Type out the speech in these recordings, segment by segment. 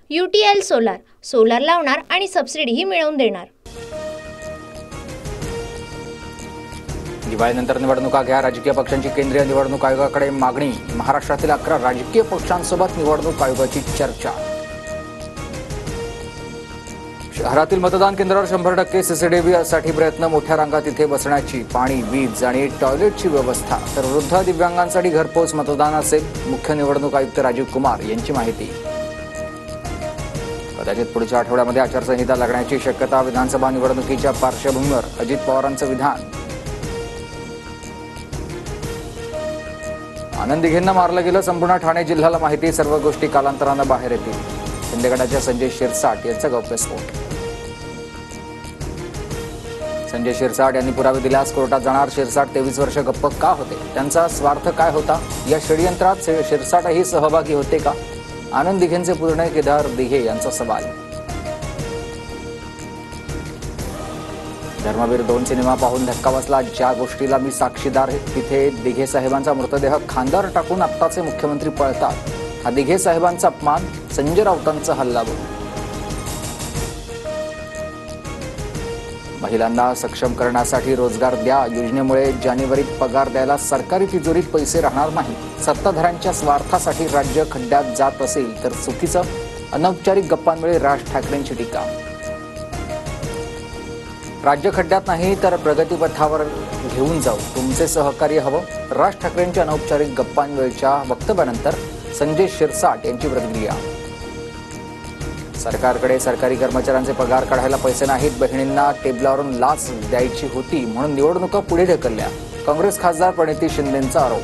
UTL solar, solar लावणार आणि सबसिडीही मिळवून देणार। दिवाळीनंतर निवडणुका घ्या, राजकीय पक्षांची केंद्रीय निवडणूक आयोगाकडे मागणी। महाराष्ट्रातील 11 राजकीय पक्षांसोबत निवडणूक आयोगाची चर्चा। शहरातील मतदान केंद्रावर 100% CCTV साठी प्रयत्न, मोठ्या रांगा तिथे बसण्याची, पाणी, वीज आणि टॉयलेटची व्यवस्था। तर वृद्ध दिव्यांगांसाठी घरपोच मतदान असेल। मुख्य निवडणूक आयुक्त राजीव कुमार यांची माहिती। कदाचित पुढच्या आठवड्यामध्ये आचारसंहिता लागण्याची शक्यता। विधानसभा निवडणुकीच्या पार्श्वभूमीवर अजित पवारांचं विधान। आनंद दिघेंना मारलं गेलं, संपूर्ण ठाणे जिल्ह्याला माहिती। सर्व गोष्टी कालांतरानं बाहेर येतील। शिंदेगडाच्या संजय शिरसाट यांचा गौप्यस्फोट। संजय शिरसाट यांनी पुरावे दिल्यास कोर्टात जाणार। शिरसाट 23 वर्ष गप्प का होते? त्यांचा स्वार्थ काय होता? या षडयंत्रात शिरसाटही सहभागी होते का? आनंद दिघेंचे पूर्ण केदार दिघे यांचा सवाल। धर्मवीर 2 सिनेमा पाहून धक्का बसला। ज्या गोष्टीला मी साक्षीदार आहे तिथे दिघे साहेबांचा मृतदेह खांद्यावर टाकून आत्ताचे मुख्यमंत्री पळतात। हा दिघे साहेबांचा अपमान, संजय राऊतांचा हल्लाबोल। महिलांना सक्षम करण्यासाठी रोजगार द्या योजनेमुळे जानेवारीत पगार द्यायला सरकारी तिजोरीत पैसे राहणार नाही। सत्ताधाऱ्यांच्या स्वार्थासाठी राज्य खड्ड्यात जात असेल तर चुकीचं। अनौपचारिक गप्पांमुळे राज ठाकरेंची टीका। राज्य खड्ड्यात नाही तर प्रगतीपथावर घेऊन जाऊ, तुमचे सहकार्य हवं। राज ठाकरेंच्या अनौपचारिक गप्पांवेळच्या वक्तव्यानंतर संजय शिरसाट यांची प्रतिक्रिया। सरकारकडे सरकारी कर्मचाऱ्यांचे पगार काढायला पैसे नाहीत। बहिणींना टेबलावरून लाच द्यायची होती म्हणून निवडणुका पुढे ढकलल्या। काँग्रेस खासदार प्रणिती शिंदेंचा आरोप।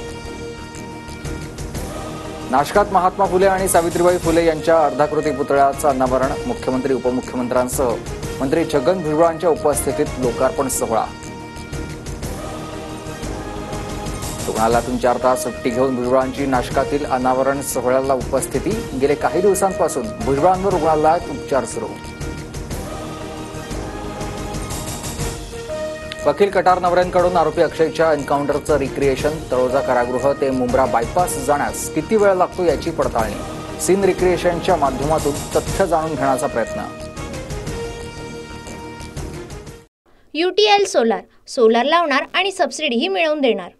नाशकात महात्मा फुले आणि सावित्रीबाई फुले यांच्या अर्धाकृती पुतळ्याचं अनावरण। मुख्यमंत्री, उपमुख्यमंत्र्यांसह मंत्री छगन भुजबळांच्या उपस्थितीत लोकार्पण सोहळा। रुग्णालयातून 4 तास सुट्टी घेऊन भुजबळांची नाशकातील अनावरण सोहळ्याला उपस्थिती। गेले काही दिवसांपासून भुजबळांवर रुग्णालयात उपचार सुरू। वकील कटार नवऱ्यांकडून आरोपी अक्षयच्या एन्काउंटरचं रिक्रिएशन। तळोजा कारागृह ते मुंब्रा बायपास जाण्यास किती वेळ लागतो याची पडताळणी। सीन रिक्रिएशनच्या माध्यमातून तथ्य जाणून घेण्याचा प्रयत्न। UTL सोलार, सोलार लावणार आणि सबसिडीही मिळवून देणार।